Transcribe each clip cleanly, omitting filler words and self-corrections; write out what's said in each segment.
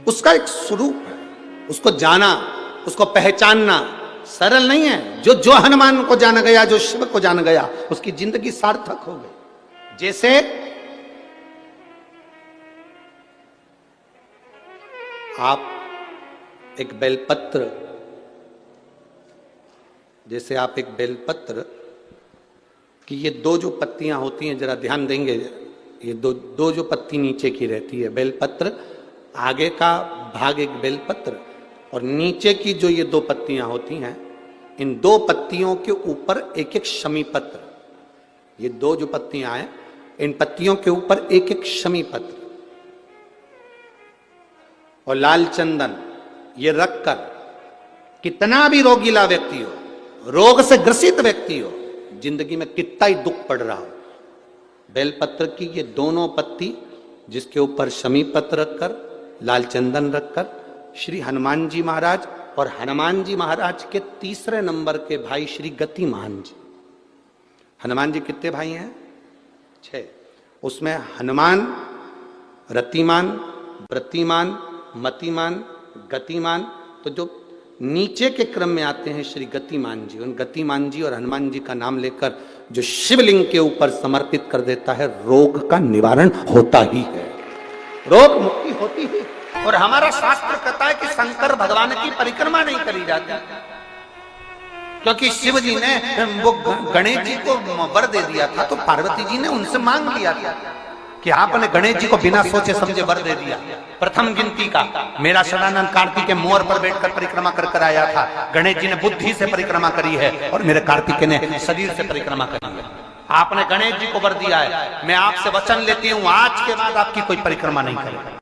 उसका एक स्वरूप है, उसको जाना, उसको पहचानना सरल नहीं है। जो हनुमान को जान गया, जो शिव को जान गया, उसकी जिंदगी सार्थक हो गई। जैसे आप एक बेलपत्र, जैसे आप एक बेलपत्र कि ये दो जो पत्तियां होती हैं, जरा ध्यान देंगे, ये दो जो पत्ती नीचे की रहती है बेलपत्र, आगे का भाग एक बेलपत्र और नीचे की जो ये दो पत्तियां होती हैं, इन दो पत्तियों के ऊपर एक एक शमी पत्र। ये दो जो पत्तियां हैं, इन पत्तियों के ऊपर एक एक शमी पत्र और लाल चंदन ये रखकर, कितना भी रोगीला व्यक्ति हो, रोग से ग्रसित व्यक्ति हो, जिंदगी में कितना ही दुख पड़ रहा हो, बेलपत्र की ये दोनों पत्ती जिसके ऊपर शमी पत्र रखकर, लाल चंदन रखकर, श्री हनुमान जी महाराज और हनुमान जी महाराज के तीसरे नंबर के भाई श्री गतिमान जी। हनुमान जी कितने भाई हैं? 6। उसमें हनुमान, रतिमान, व्रतिमान, मतिमान, गतिमान, तो जो नीचे के क्रम में आते हैं श्री गतिमान जी, उन गतिमान जी और हनुमान जी का नाम लेकर जो शिवलिंग के ऊपर समर्पित कर देता है, रोग का निवारण होता ही है, रोग मुक्ति होती है। और हमारा शास्त्र कहता है कि शंकर भगवान की परिक्रमा नहीं करी जाती, क्योंकि शिव जी ने वो गणेश जी को वर दे दिया था, तो पार्वती जी ने उनसे मांग लिया था कि आपने गणेश जी को बिना सोचे समझे वर दे दिया। प्रथम गिनती का मेरा सदानंद कार्तिक के मोर पर बैठकर परिक्रमा कर आया था, गणेश जी ने बुद्धि से परिक्रमा करी है और मेरे कार्तिक ने शरीर से परिक्रमा करी है। आपने गणेश जी को वर दिया है, मैं आपसे वचन लेती हूँ आज के बाद आपकी कोई परिक्रमा नहीं करेगा।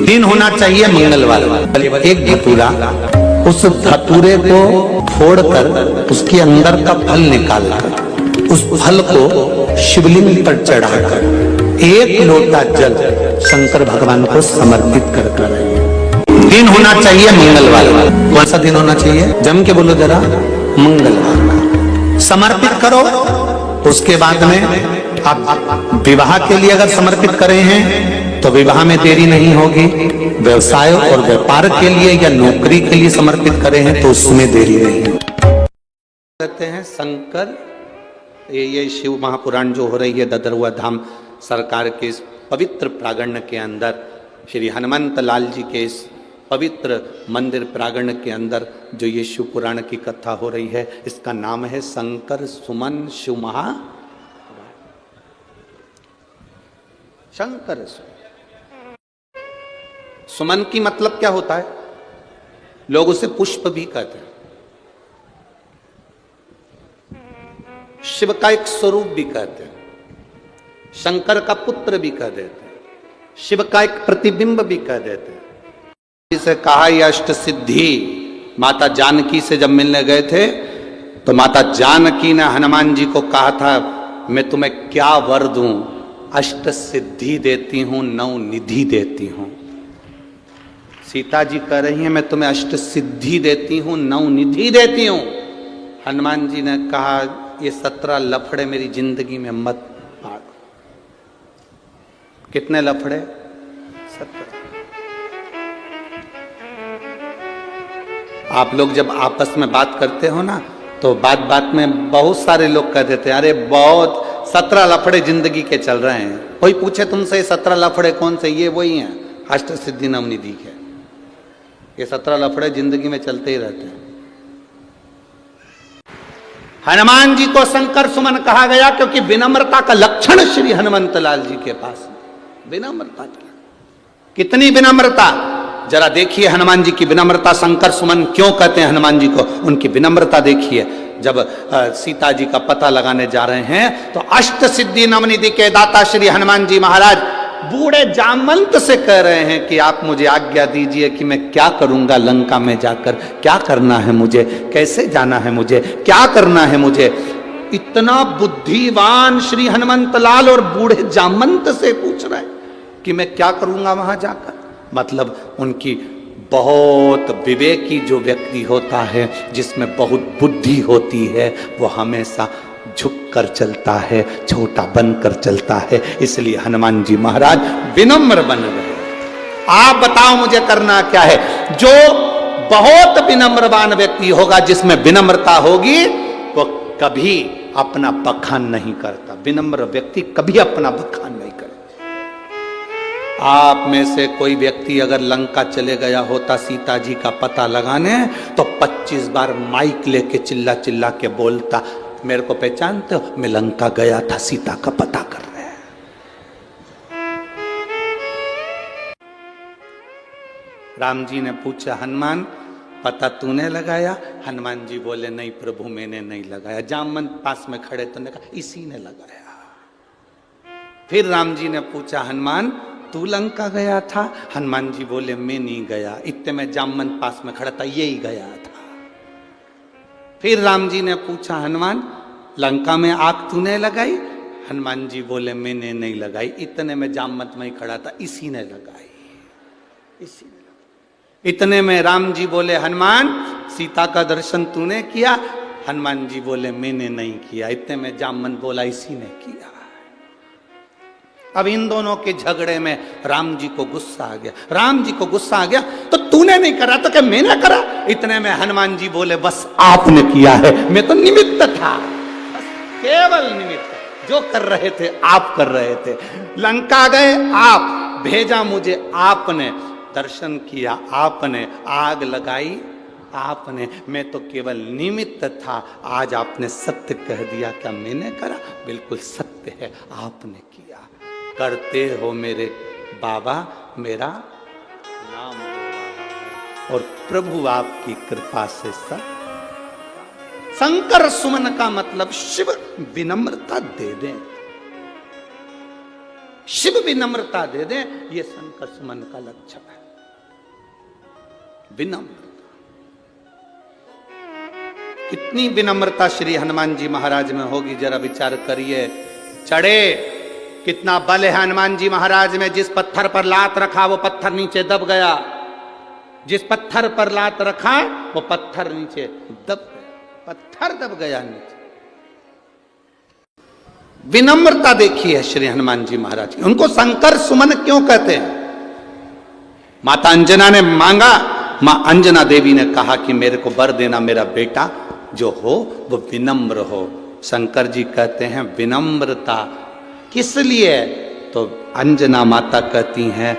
दिन होना चाहिए मंगलवार, एक धतूरा, उस धतूरे को फोड़कर उसके अंदर का फल निकालकर उस फल को शिवलिंग पर चढ़ाकर एक लोटा जल शंकर भगवान को समर्पित कर। दिन होना चाहिए मंगलवार। कौन सा दिन होना चाहिए? जम के बोलो जरा, मंगलवार का समर्पित करो। उसके बाद में आप विवाह के लिए अगर समर्पित करे हैं तो विवाह में देरी नहीं होगी। व्यवसाय और व्यापार के लिए या नौकरी के लिए समर्पित करे हैं तो उसमें देरी नहीं होगी। कहते हैं शंकर, ये शिव महापुराण जो हो रही है ददरुआ धाम सरकार के इस पवित्र प्रांगण के अंदर, श्री हनुमंत लाल जी के इस पवित्र मंदिर प्रांगण के अंदर जो ये शिव पुराण की कथा हो रही है, इसका नाम है शंकर सुमन शिव महा शंकर सुमन की मतलब क्या होता है? लोग उसे पुष्प भी कहते हैं, शिव का एक स्वरूप भी कहते हैं, शंकर का पुत्र भी कह देते हैं, शिव का एक प्रतिबिंब भी कह देते हैं। जिसे कहा यह अष्ट सिद्धि, माता जानकी से जब मिलने गए थे तो माता जानकी ने हनुमान जी को कहा था, मैं तुम्हें क्या वर दूं? अष्ट सिद्धि देती हूं, नौ निधि देती हूं। सीता जी कह रही हैं, मैं तुम्हें अष्ट सिद्धि देती हूं, नौ निधि देती हूं। हनुमान जी ने कहा, ये 17 लफड़े मेरी जिंदगी में मत पाड़। कितने लफड़े? 17। आप लोग जब आपस में बात करते हो ना, तो बात बात में बहुत सारे लोग कह देते हैं, अरे बहुत 17 लफड़े जिंदगी के चल रहे हैं। कोई पूछे तुमसे 17 लफड़े कौन से? ये वही हैं, अष्ट सिद्धि नव निधि के। ये 17 लफड़े जिंदगी में चलते ही रहते हैं। हनुमान जी को शंकर सुमन कहा गया क्योंकि विनम्रता का लक्षण श्री हनुमंत लाल जी के पास विनम्रता की। कितनी विनम्रता! जरा देखिए हनुमान जी की विनम्रता। शंकर सुमन क्यों कहते हैं हनुमान जी को? उनकी विनम्रता देखिए। जब सीता जी का पता लगाने जा रहे हैं तो अष्ट सिद्धि नवनिधि के दाता श्री हनुमान जी महाराज बूढ़े जामवंत से कह रहे हैं कि आप मुझे आज्ञा दीजिए कि मैं क्या करूंगा लंका में जाकर, क्या करना है मुझे, कैसे जाना है मुझे, क्या करना है मुझे। इतना बुद्धिवान श्री हनुमंत लाल और बूढ़े जामवंत से पूछ रहे हैं कि मैं क्या करूंगा वहां जाकर। मतलब उनकी बहुत विवेकी जो व्यक्ति होता है, जिसमें बहुत बुद्धि होती है, वो हमेशा झुक कर चलता है, छोटा बनकर चलता है। इसलिए हनुमान जी महाराज विनम्र बन गए। आप बताओ मुझे करना क्या है। जो बहुत विनम्रवान व्यक्ति होगा, जिसमें विनम्रता होगी, वो कभी अपना बखान नहीं करता। विनम्र व्यक्ति कभी अपना बखान नहीं करता। आप में से कोई व्यक्ति अगर लंका चले गया होता सीता जी का पता लगाने, तो 25 बार माइक लेके चिल्ला चिल्ला के बोलता, मेरे को पहचानते हो, मैं लंका गया था सीता का पता कर रहे हैं। राम जी ने पूछा, हनुमान पता तूने लगाया? हनुमान जी बोले, नहीं प्रभु मैंने नहीं लगाया। जामवंत पास में खड़े तो ने कहा, इसी ने लगाया। फिर राम जी ने पूछा, हनुमान तू लंका गया था? हनुमान जी बोले, मैं नहीं गया। इतने में जामवंत पास में खड़ा था, यही गया था। फिर राम जी ने पूछा, हनुमान लंका में आग तूने लगाई? हनुमान जी बोले, मैंने नहीं लगाई। इतने में जामवंत में खड़ा था, इसी ने लगाई, इसी ने। इतने में राम जी बोले, हनुमान सीता का दर्शन तूने किया? हनुमान जी बोले, मैंने नहीं किया। इतने में जामवंत बोला, इसी ने किया। अब इन दोनों के झगड़े में राम जी को गुस्सा आ गया। राम जी को गुस्सा आ गया, तो तूने नहीं करा तो क्या मैंने करा? इतने में हनुमान जी बोले, बस आपने किया है, मैं तो निमित्त था, बस केवल निमित्त। जो कर रहे थे आप कर रहे थे। लंका गए आप, भेजा मुझे आपने, दर्शन किया आपने, आग लगाई आपने, मैं तो केवल निमित्त था। आज आपने सत्य कह दिया, क्या मैंने करा? बिल्कुल सत्य है, आपने किया। करते हो मेरे बाबा, मेरा नाम हो रहा है, और प्रभु आपकी कृपा से सब। शंकर सुमन का मतलब शिव विनम्रता दे दें, शिव विनम्रता दे दें, यह शंकर सुमन का लक्षण है, विनम्रता। कितनी विनम्रता श्री हनुमान जी महाराज में होगी, जरा विचार करिए। चढ़े, कितना बल है हनुमान जी महाराज में। जिस पत्थर पर लात रखा वो पत्थर नीचे दब गया, जिस पत्थर पर लात रखा वो पत्थर नीचे दब गया, पत्थर दब गया नीचे। विनम्रता देखिए श्री हनुमान जी महाराज की। उनको शंकर सुमन क्यों कहते हैं? माता अंजना ने मांगा, मां अंजना देवी ने कहा कि मेरे को वर देना, मेरा बेटा जो हो वो विनम्र हो। शंकर जी कहते हैं विनम्रता किस लिए? तो अंजना माता कहती हैं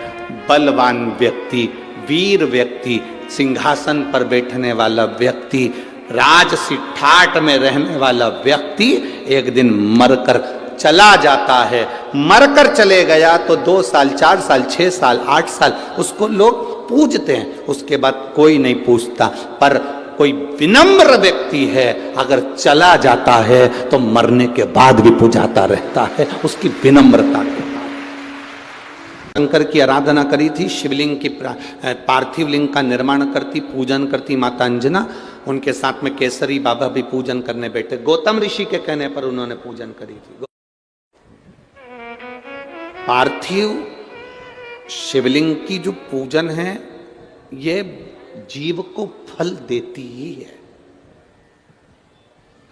बलवान व्यक्ति, वीर व्यक्ति, सिंहासन पर बैठने वाला व्यक्ति, राजसी ठाट में रहने वाला व्यक्ति एक दिन मरकर चला जाता है। मरकर चले गया तो 2 साल, 4 साल, 6 साल, 8 साल उसको लोग पूजते हैं, उसके बाद कोई नहीं पूछता। पर कोई विनम्र व्यक्ति है, अगर चला जाता है तो मरने के बाद भी पूजाता रहता है, उसकी विनम्रता के बाद। शंकर की आराधना करी थी, शिवलिंग की पार्थिव लिंग का निर्माण करती, पूजन करती माता अंजना। उनके साथ में केसरी बाबा भी पूजन करने बैठे। गौतम ऋषि के कहने पर उन्होंने पूजन करी थी। पार्थिव शिवलिंग की जो पूजन है, ये जीव को फल देती ही है।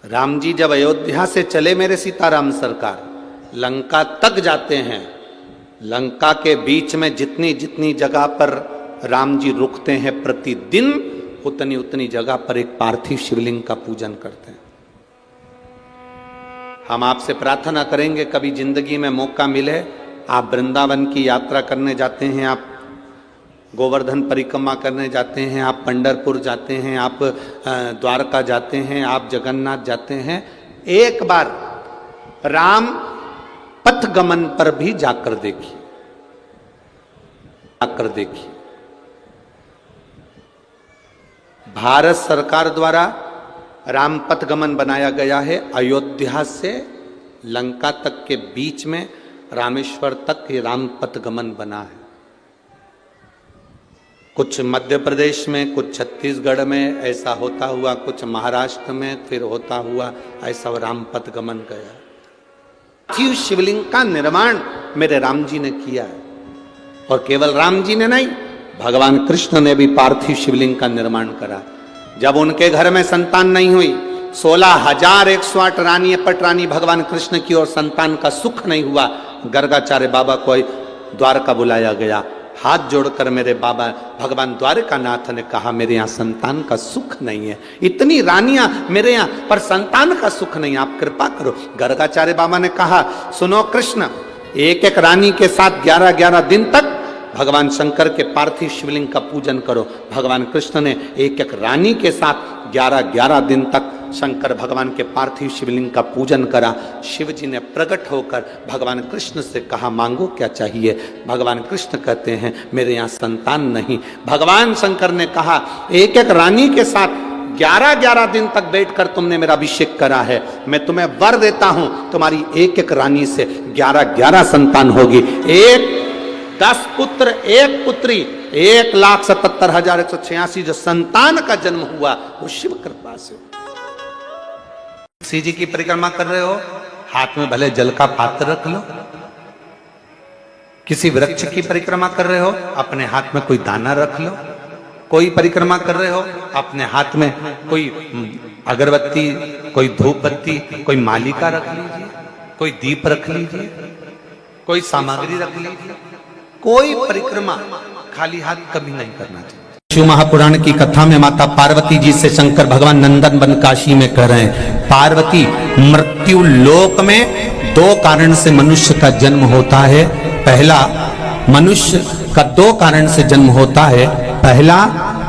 राम जी जब अयोध्या से चले मेरे सीताराम सरकार, लंका तक जाते हैं। लंका के बीच में जितनी जितनी जगह पर राम जी रुकते हैं प्रतिदिन, उतनी उतनी जगह पर एक पार्थिव शिवलिंग का पूजन करते हैं। हम आपसे प्रार्थना करेंगे कभी जिंदगी में मौका मिले, आप वृंदावन की यात्रा करने जाते हैं, आप गोवर्धन परिक्रमा करने जाते हैं, आप पंढरपुर जाते हैं, आप द्वारका जाते हैं, आप जगन्नाथ जाते हैं, एक बार राम पथ गमन पर भी जाकर देखिए, जाकर देखिए। भारत सरकार द्वारा राम पथ गमन बनाया गया है। अयोध्या से लंका तक के बीच में रामेश्वर तक ये राम पथ गमन बना है। कुछ मध्य प्रदेश में, कुछ छत्तीसगढ़ में ऐसा होता हुआ, कुछ महाराष्ट्र में फिर होता हुआ ऐसा राम पथ गमन गया। पार्थिव शिवलिंग का निर्माण मेरे राम जी ने किया है, और केवल राम जी ने नहीं, भगवान कृष्ण ने भी पार्थिव शिवलिंग का निर्माण करा। जब उनके घर में संतान नहीं हुई, 16,108 रानी पटरानी भगवान कृष्ण की, और संतान का सुख नहीं हुआ, गर्गाचार्य बाबा को द्वारका बुलाया गया। हाथ जोड़कर मेरे बाबा भगवान द्वारकानाथ ने कहा, मेरे यहाँ संतान का सुख नहीं है, इतनी रानियां मेरे यहाँ पर संतान का सुख नहीं, आप कृपा करो। गर्गाचार्य बाबा ने कहा, सुनो कृष्ण, एक एक रानी के साथ 11-11 दिन तक भगवान शंकर के पार्थिव शिवलिंग का पूजन करो। भगवान कृष्ण ने एक एक रानी के साथ 11-11 दिन तक शंकर भगवान के पार्थिव शिवलिंग का पूजन करा। शिव जी ने प्रकट होकर भगवान कृष्ण से कहा, मांगो क्या चाहिए। भगवान कृष्ण कहते हैं, मेरे यहाँ संतान नहीं। भगवान शंकर ने कहा, एक एक रानी के साथ 11-11 दिन तक बैठकर तुमने मेरा अभिषेक करा है, मैं तुम्हें वर देता हूं, तुम्हारी एक एक रानी से 11-11 संतान होगी। 10 पुत्र 1 पुत्री, 1,77,186 जो संतान का जन्म हुआ वो शिव कृपा से। किसी जी की परिक्रमा कर रहे हो, हाथ में भले जल का पात्र रख लो। किसी वृक्ष की परिक्रमा कर रहे हो, अपने हाथ में कोई दाना रख लो। कोई परिक्रमा कर रहे हो, अपने हाथ में कोई अगरबत्ती, कोई धूप बत्ती, कोई मालिका रख लीजिए, कोई दीप रख लीजिए, कोई सामग्री रख लीजिए। कोई परिक्रमा खाली हाथ कभी नहीं करना चाहिए। शिव महापुराण की कथा में माता पार्वती जी से शंकर भगवान नंदन वन काशी में कह रहे हैं, पार्वती, मृत्यु लोक में 2 कारण से मनुष्य का जन्म होता है। पहला, मनुष्य का 2 कारण से जन्म होता है। पहला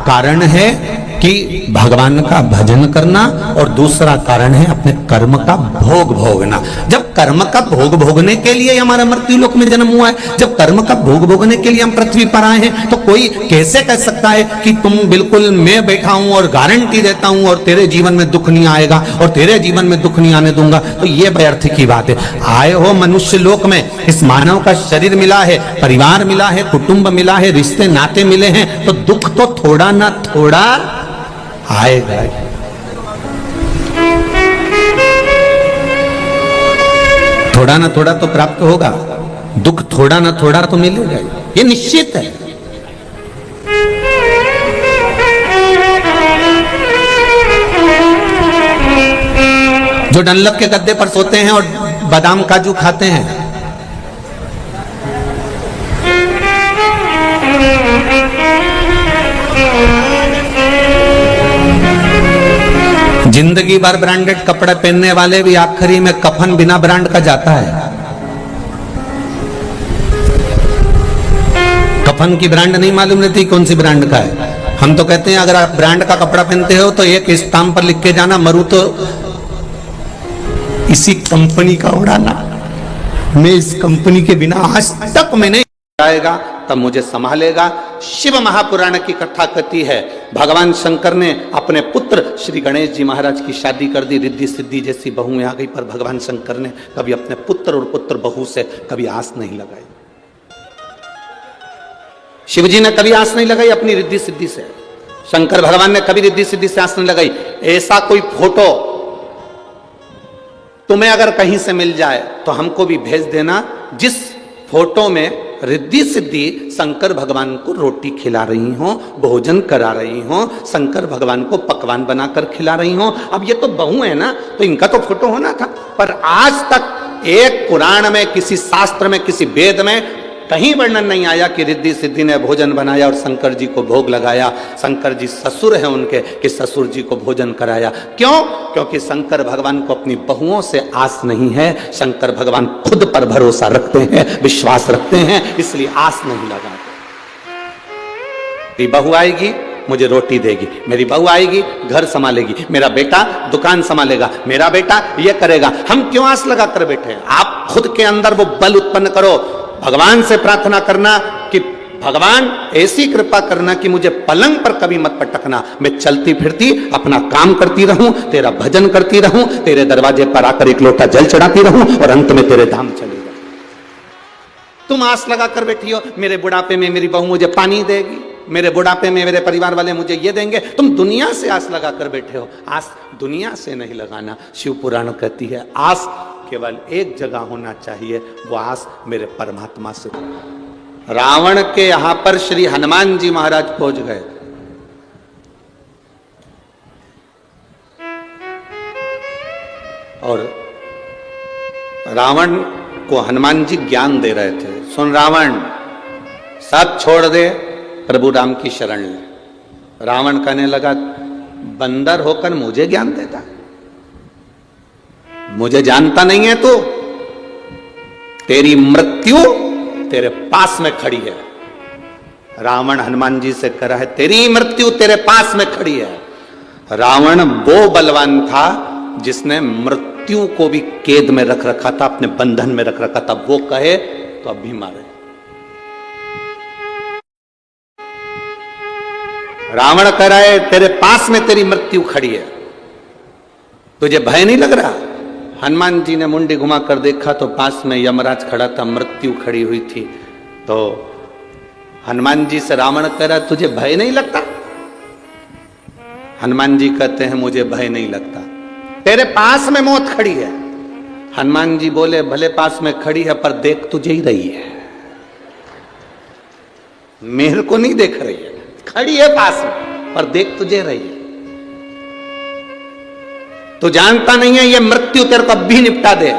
कारण है कि भगवान का भजन करना, और दूसरा कारण है अपने कर्म का भोग भोगना। जब कर्म का भोग भोगने के लिए हमारा मृत्यु लोक में जन्म हुआ है, जब कर्म का भोग भोगने के लिए हम पृथ्वी पर आए हैं, तो कोई कैसे कह सकता है कि तुम बिल्कुल, मैं बैठा हूं और गारंटी देता हूं और तेरे जीवन में दुख नहीं आएगा और तेरे जीवन में दुख नहीं आने दूंगा, तो ये व्यर्थ की बात है। आए हो मनुष्य लोक में, इस मानव का शरीर मिला है, परिवार मिला है, कुटुंब मिला है, रिश्ते नाते मिले हैं, तो दुख तो थोड़ा ना थोड़ा आएगा। थोड़ा ना थोड़ा तो प्राप्त होगा, दुख थोड़ा ना थोड़ा तो मिलेगा, ये निश्चित है। जो डनलप के गद्दे पर सोते हैं और बादाम काजू खाते हैं, जिंदगी भर ब्रांडेड कपड़े पहनने वाले भी आखिरी में कफन बिना ब्रांड का जाता है। कफन की ब्रांड नहीं मालूम रहती कौन सी ब्रांड का है। हम तो कहते हैं अगर आप ब्रांड का कपड़ा पहनते हो तो एक स्टाम्प पर लिख के जाना, मरू तो इसी कंपनी का उड़ाना, मैं इस कंपनी के बिना आज तक मैंने आएगा तब मुझे संभालेगा। शिव महापुराण की कथा कहती है, भगवान शंकर ने अपने पुत्र श्री गणेश जी महाराज की शादी कर दी। रिद्धि सिद्धि जैसी बहुएं आ गई, पर भगवान शंकर ने कभी अपने पुत्र और पुत्र बहू से कभी आस नहीं लगाई। शिव जी ने कभी आस नहीं लगाई अपनी रिद्धि सिद्धि से, शंकर भगवान ने कभी रिद्धि सिद्धि से आस नहीं लगाई। ऐसा कोई फोटो तुम्हें अगर कहीं से मिल जाए तो हमको भी भेज देना, जिस फोटो में रिद्धि सिद्धि शंकर भगवान को रोटी खिला रही हो, भोजन करा रही हो, शंकर भगवान को पकवान बनाकर खिला रही हो। अब ये तो बहू है ना, तो इनका तो फोटो होना था, पर आज तक एक पुराण में, किसी शास्त्र में, किसी वेद में कहीं वर्णन नहीं आया कि रिद्धि सिद्धि ने भोजन बनाया और शंकर जी को भोग लगाया। शंकर जी ससुर हैं उनके, कि ससुर जी को भोजन कराया। क्यों? क्योंकि शंकर भगवान को अपनी बहुओं से आस नहीं है। शंकर भगवान खुद पर भरोसा रखते हैं, विश्वास रखते हैं, इसलिए आस नहीं लगाते। मेरी बहू आएगी मुझे रोटी देगी, मेरी बहू आएगी घर संभालेगी, मेरा बेटा दुकान संभालेगा, मेरा बेटा ये करेगा। हम क्यों आस लगा कर बैठे हैं? आप खुद के अंदर वो बल उत्पन्न करो, भगवान से प्रार्थना करना कि भगवान ऐसी कृपा करना कि मुझे पलंग पर कभी मत पटकना, मैं चलती फिरती अपना काम करती रहूं, तेरा भजन करती रहूं, तेरे दरवाजे पर आकर एक लोटा जल चढ़ाती रहूं और अंत में तेरे धाम चली जाऊं। तुम आस लगा कर बैठी हो, मेरे बुढ़ापे में मेरी बहू मुझे पानी देगी, मेरे बुढ़ापे में मेरे परिवार वाले मुझे ये देंगे। तुम दुनिया से आस लगा कर बैठे हो। आस दुनिया से नहीं लगाना। शिव पुराण कहती है आस केवल एक जगह होना चाहिए, वो आस मेरे परमात्मा से। रावण के यहां पर श्री हनुमान जी महाराज पहुंच गए। और रावण को हनुमान जी ज्ञान दे रहे थे, सुन रावण, सब छोड़ दे, प्रभु राम की शरण ले। रावण कहने लगा, बंदर होकर मुझे ज्ञान देता, मुझे जानता नहीं है तू, तेरी मृत्यु तेरे पास में खड़ी है। रावण हनुमान जी से कह रहा है, तेरी मृत्यु तेरे पास में खड़ी है। रावण वो बलवान था जिसने मृत्यु को भी कैद में रख रखा था, अपने बंधन में रख रखा था। वो कहे तो अब भी मारे। रावण कह रहा है, तेरे पास में तेरी मृत्यु खड़ी है, तुझे भय नहीं लग रहा? हनुमान जी ने मुंडी घुमा कर देखा तो पास में यमराज खड़ा था, मृत्यु खड़ी हुई थी। तो हनुमान जी से रावण कह रहा, तुझे भय नहीं लगता? हनुमान जी कहते हैं, मुझे भय नहीं लगता, तेरे पास में मौत खड़ी है। हनुमान जी बोले, भले पास में खड़ी है पर देख तुझे ही रही है, मेरे को नहीं देख रही है, खड़ी है पास में पर देख तुझे रही है। तू जानता नहीं है ये मृत्यु तेरे को अब भी निपटा दे।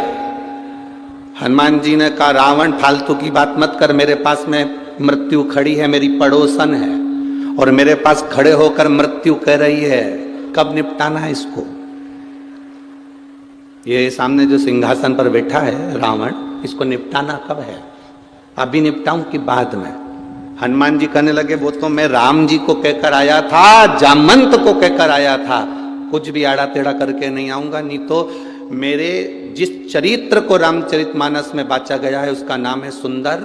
हनुमान जी ने कहा, रावण फालतू की बात मत कर, मेरे पास में मृत्यु खड़ी है, मेरी पड़ोसन है और मेरे पास खड़े होकर मृत्यु कह रही है, कब निपटाना है इसको? ये सामने जो सिंहासन पर बैठा है रावण, इसको निपटाना कब है? अभी निपटाऊं कि बाद में? हनुमान जी कहने लगे, वो तो मैं राम जी को कहकर आया था, जामंत को कहकर आया था, कुछ भी आड़ा टेढ़ा करके नहीं आऊंगा। नहीं तो मेरे जिस चरित्र को रामचरितमानस में बांचा गया है उसका नाम है सुंदर,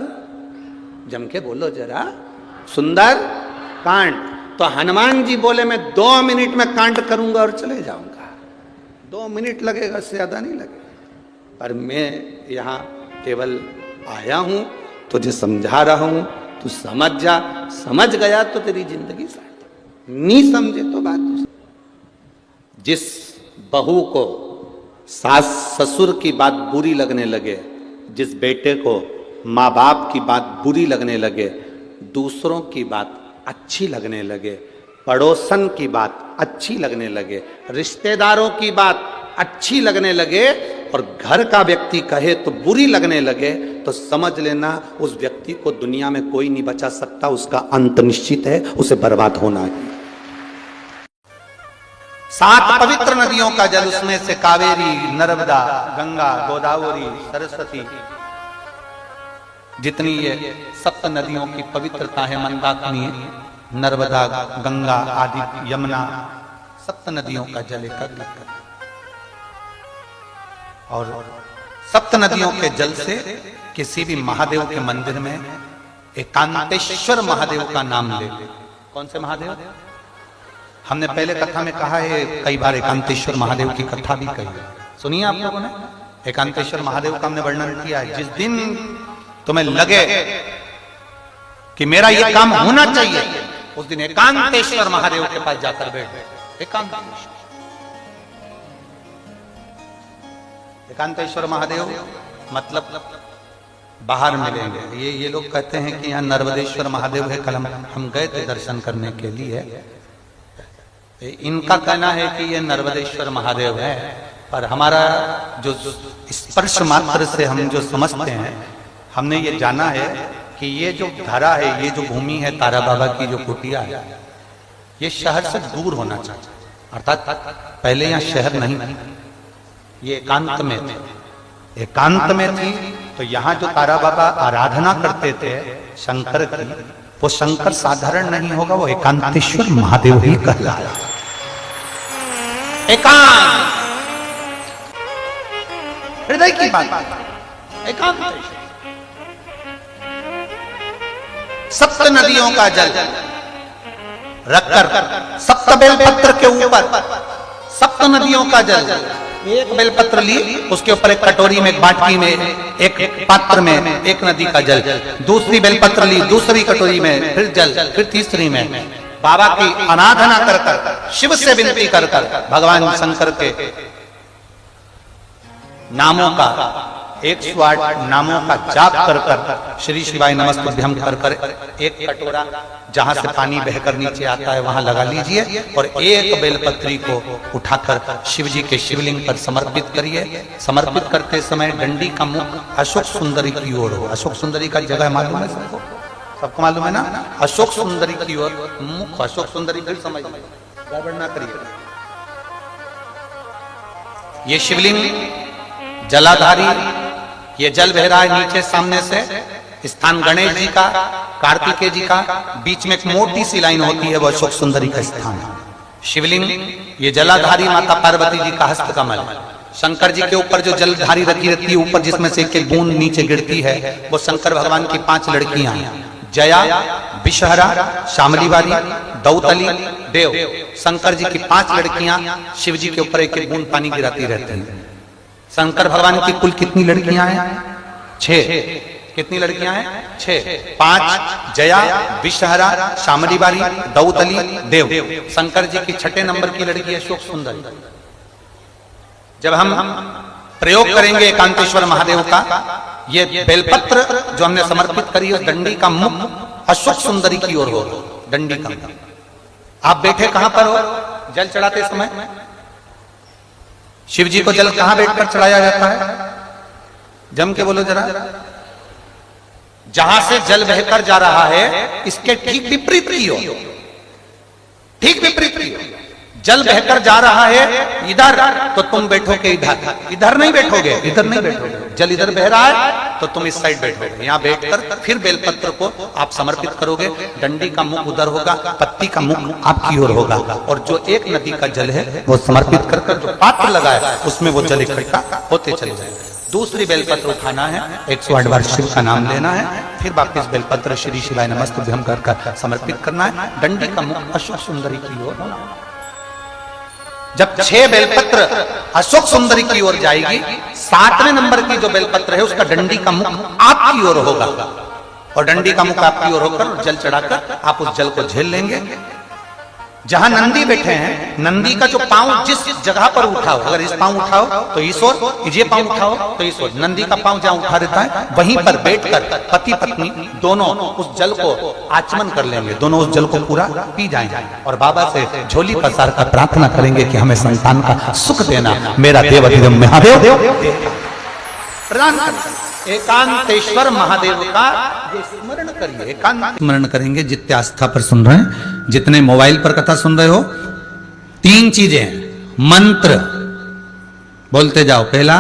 जम के बोलो जरा, सुंदर कांड। तो हनुमान जी बोले, मैं 2 मिनट में कांड करूंगा और चले जाऊंगा, 2 मिनट लगेगा, इससे ज्यादा नहीं लगेगा। पर मैं यहां केवल आया हूं, तुझे समझा रहा हूं, तू समझ जा, समझ गया तो तेरी जिंदगी सार्थक, नहीं समझे तो बात दूसरी। जिस बहू को सास ससुर की बात बुरी लगने लगे, जिस बेटे को माँ बाप की बात बुरी लगने लगे, दूसरों की बात अच्छी लगने लगे, पड़ोसन की बात अच्छी लगने लगे, रिश्तेदारों की बात अच्छी लगने लगे और घर का व्यक्ति कहे तो बुरी लगने लगे, तो समझ लेना उस व्यक्ति को दुनिया में कोई नहीं बचा सकता, उसका अंत निश्चित है, उसे बर्बाद होना है। 7 पवित्र नदियों का जल, उसमें से कावेरी, नर्मदा, गंगा, गोदावरी, सरस्वती, जितनी ये 7 नदियों की पवित्रता है, मंदाकिनी, नर्मदा, गंगा आदि, यमुना, 7 नदियों का जल एकत्रित कर और 7 नदियों के जल से किसी भी महादेव के मंदिर में एकांतेश्वर महादेव का नाम ले। कौन से महादेव? हमने पहले कथा में कहा है, कई बार एकांतेश्वर महादेव की कथा भी कही है, सुनिए आप लोगों ने। एकांतेश्वर महादेव का हमने वर्णन किया है। जिस दिन तुम्हें लगे कि मेरा ये काम होना चाहिए, उस दिन एकांतेश्वर महादेव के पास जाकर बैठ। एकांतेश्वर महादेव मतलब बाहर मिलेंगे। ये लोग कहते हैं कि यहाँ नर्मदेश्वर महादेव है, कल हम गए थे दर्शन करने के लिए। इनका कहना है कि ये नर्मदेश्वर महादेव है, पर हमारा जो स्पर्श मात्र से हम जो समझते हैं, हमने ये जाना है कि ये जो धरा है, ये जो भूमि है तारा बाबा की जो कुटिया है, ये शहर से दूर होना चाहिए। अर्थात पहले यहाँ शहर नहीं थी, ये एकांत में थे, एकांत में थी। तो यहाँ जो तारा बाबा आराधना करते थे शंकर की, वो शंकर साधारण नहीं होगा, वो एकांतेश्वर महादेव ही कहलाता है। एकांत हृदय की बात, एकांतेश्वर। 7 नदियों का जल रखकर 7 बेलपत्र के ऊपर 7 नदियों का जल, एक बेलपत्र ली, उसके ऊपर एक कटोरी में, एक बाटकी में, एक पात्र में एक नदी का जल, दूसरी बेलपत्र ली, दूसरी कटोरी में फिर जल, फिर तीसरी में बाबा की आराधना कर कर, शिव से विनती कर कर, भगवान शंकर के नामों का 108 नामों का जाप कर कर, श्री शिवाय नमस्तुभ्यं कर कर, एक कटोरा जहां से पानी बहकर नीचे आता है वहां लगा लीजिए और एक बेलपत्री को उठाकर शिव जी के शिवलिंग पर समर्पित करिए। समर्पित करते समय डंडी का मुख अशोक सुंदरी की ओर हो। अशोक सुंदरी का जगह मालूम है सबको? सबको मालूम है ना, अशोक सुंदरी की ओर मुख, अशोक सुंदरी फिर समझ गड़बड़ ना करिए। ये शिवलिंग जलाधारी, ये जल बह रहा है नीचे सामने से, स्थान गणेश जी का, कार्तिकेय जी का, बीच में एक मोटी सी लाइन होती है, वो अशोक सुंदरी का स्थान है। शिवलिंग ये जलाधारी माता पार्वती जी का हस्त कमल, शंकर जी के ऊपर जो जलधारी रखी रहती है ऊपर, जिसमें से एक बूंद नीचे गिरती है, वो शंकर भगवान की 5 लड़कियां हैं, जया, विषहरा, शामलीवारी, दौतली, देव। शंकर जी की 5 लड़कियां शिव जी के ऊपर एक एक बूंद पानी गिराती रहती हैं। शंकर भगवान की कुल कितनी लड़कियां हैं? 6। कितनी लड़कियां हैं? 6। 5 जया, विषहरा, शामलीवारी, दौतली, देव। शंकर जी की 6 नंबर की लड़की है अशोक सुंदरी। जब हम प्रयोग करेंगे एकांतेश्वर महादेव का, ये बेलपत्र जो हमने समर्पित करी है, डंडी का मुख अशोक सुंदरी की ओर हो, डंडी का। आप बैठे कहां पर हो जल चढ़ाते समय? शिव जी को जल कहां बैठकर चढ़ाया जाता है? जम के बोलो जरा। जहां से जल बहकर जा रहा है इसके ठीक विपरीत की ओर, ठीक विपरीत की ओर। जल बहकर जा रहा है इधर, तो तुम बैठोगे इधर, इधर नहीं बैठोगे, इधर नहीं बैठोगे। जल इधर बह रहा है तो तुम इस साइड बैठोगे। यहाँ बैठकर फिर बेलपत्र को आप समर्पित करोगे। डंडी का मुख उधर होगा, पत्ती का मुख आपकी ओर होगा, और जो एक नदी का जल है वो समर्पित कर कर जो पात्र लगा है उसमें वो जल इकट्ठा होते चले जाएंगे। दूसरी बेलपत्र उठाना है, 108 बार शिव का नाम लेना है, फिर वापिस बेलपत्र श्री शिवाय नमस्तुभ्यं कर समर्पित करना है। डंडी का मुख अशोक सुंदरी की ओर होना। जब 6 बेलपत्र अशोक सुंदरी की ओर जाएगी, 7वें नंबर की जो बेलपत्र है उसका डंडी का मुख आपकी ओर होगा, और डंडी का मुख आपकी ओर होकर जल चढ़ाकर आप उस जल को झेल लेंगे। जहां नंदी बैठे हैं, नंदी का जो पांव जिस जगह पर उठाओ, अगर इस पांव उठाओ तो इस ओर, ये पांव उठाओ तो इस ओर, नंदी का पांव जहां उठा रहता है वहीं पर बैठकर पति पत्नी दोनों उस जल को आचमन कर लेंगे, दोनों उस जल को पूरा पी जाएंगे, और बाबा से झोली पसार कर प्रार्थना करेंगे कि हमें संतान का सुख देना, मेरा देव महादेव प्रदान। एकांतेश्वर महादेव का स्मरण करिए, एकांत स्मरण करेंगे। जितने आस्था पर सुन रहे हैं, जितने मोबाइल पर कथा सुन रहे हो, 3 चीजें हैं। मंत्र बोलते जाओ, पहला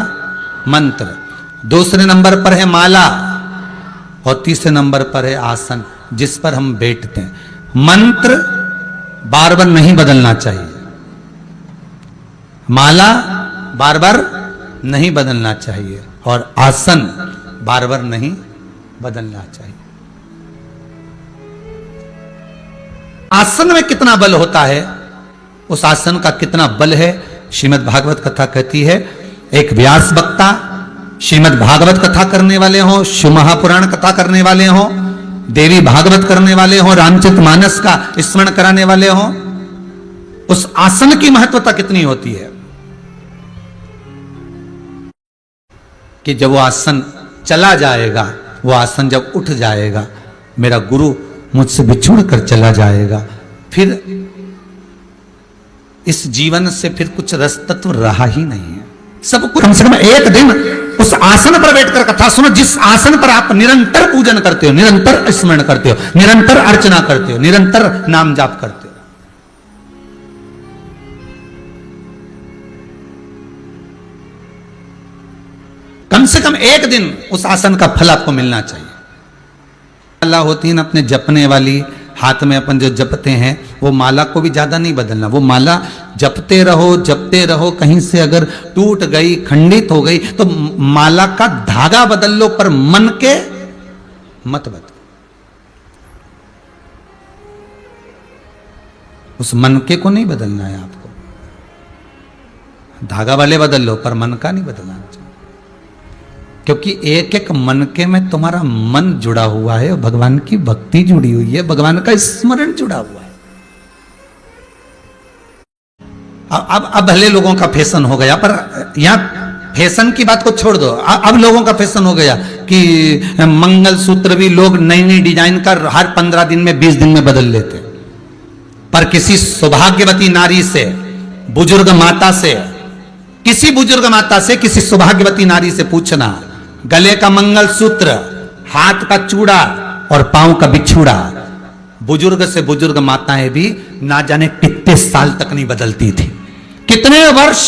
मंत्र, दूसरे नंबर पर है माला, और तीसरे नंबर पर है आसन जिस पर हम बैठते हैं। मंत्र बार बार नहीं बदलना चाहिए, माला बार बार नहीं बदलना चाहिए, और आसन बार बार नहीं बदलना चाहिए। आसन में कितना बल होता है, उस आसन का कितना बल है, श्रीमद् भागवत कथा कहती है। एक व्यास वक्ता श्रीमद् भागवत कथा करने वाले हो, शिव महापुराण कथा करने वाले हो, देवी भागवत करने वाले हो, रामचरितमानस का स्मरण कराने वाले हो, उस आसन की महत्वता कितनी होती है कि जब वो आसन चला जाएगा, वो आसन जब उठ जाएगा, मेरा गुरु मुझसे बिछुड़ कर चला जाएगा, फिर इस जीवन से फिर कुछ रस तत्व रहा ही नहीं है। सब कुछ कम से कम एक दिन उस आसन पर बैठकर कथा सुनो, जिस आसन पर आप निरंतर पूजन करते हो, निरंतर स्मरण करते हो, निरंतर अर्चना करते हो, निरंतर नाम जाप करते हो। कम से कम एक दिन उस आसन का फल आपको मिलना चाहिए। माला होती है ना अपने जपने वाली, हाथ में अपन जो जपते हैं, वो माला को भी ज्यादा नहीं बदलना। वो माला जपते रहो, कहीं से अगर टूट गई, खंडित हो गई तो माला का धागा बदल लो, पर मन के मत बदलो। उस मन के को नहीं बदलना है आपको, धागा वाले बदल लो, पर मन का नहीं बदलना चाहिए। क्योंकि एक एक मनके में तुम्हारा मन जुड़ा हुआ है, भगवान की भक्ति जुड़ी हुई है, भगवान का स्मरण जुड़ा हुआ है। अब भले लोगों का फैशन हो गया, पर यहां फैशन की बात को छोड़ दो। अब लोगों का फैशन हो गया कि मंगलसूत्र भी लोग नई नई डिजाइन कर हर 15 दिन में 20 दिन में बदल लेते। पर किसी सौभाग्यवती नारी से, बुजुर्ग माता से, किसी बुजुर्ग माता से, किसी सौभाग्यवती नारी से पूछना, गले का मंगलसूत्र, हाथ का चूड़ा और पांव का बिछुड़ा। बुजुर्ग से बुजुर्ग माताएं भी ना जाने कितने साल तक नहीं बदलती थी, कितने वर्ष।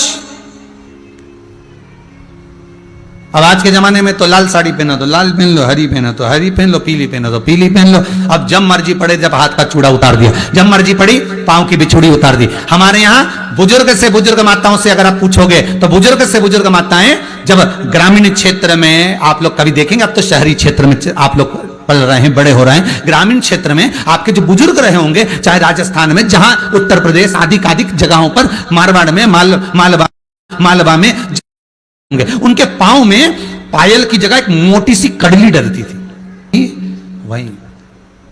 अब आज के जमाने में तो लाल साड़ी पहना तो लाल पहन लो, हरी पहना तो हरी पहन लो, पीली पहना तो पीली पहन लो। अब जब मर्जी पड़े, जब हाथ का चूड़ा उतार दिया, जब मर्जी पड़ी पांव की बिछुड़ी उतार दी। हमारे यहाँ बुजुर्ग से बुजुर्ग माताओं से अगर आप पूछोगे तो बुजुर्ग से बुजुर्ग माताएं जब ग्रामीण क्षेत्र में, आप लोग कभी देखेंगे, अब तो शहरी क्षेत्र में आप लोग पल रहे हैं, बड़े हो रहे हैं, ग्रामीण क्षेत्र में आपके जो बुजुर्ग रहे होंगे, चाहे राजस्थान में, जहां उत्तर प्रदेश आदि जगहों पर, मारवाड़ में, मालवा में, उनके पांव में पायल की जगह एक मोटी सी कड़ली डलती थी। वही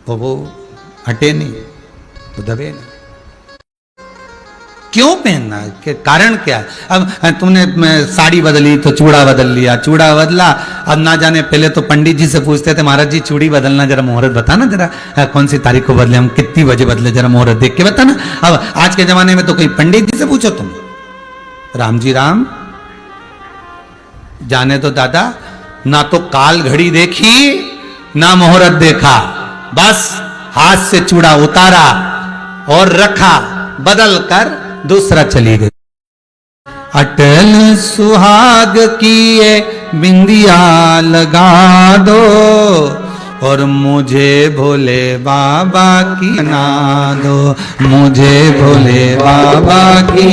वो हटे नहीं, वो दबे नहीं। क्यों पहनना, के कारण क्या है? अब तुमने साड़ी बदली तो चूड़ा बदल लिया, चूड़ा बदला, अब ना जाने, पहले तो पंडित जी से पूछते थे, महाराज जी चूड़ी बदलना जरा मुहूर्त बताना, जरा कौन सी तारीख को बदले, हम कितनी बजे बदले, जरा मुहूर्त देख के बताना। अब आज के जमाने में तो कोई पंडित जी से पूछो तुम, राम जी राम, जाने तो दादा, ना तो काल घड़ी देखी ना मुहूर्त देखा, बस हाथ से चूड़ा उतारा और रखा, बदल कर दूसरा चली गई। अटल सुहाग किए बिंदिया लगा दो और मुझे भोले बाबा की ना दो, मुझे भोले बाबा की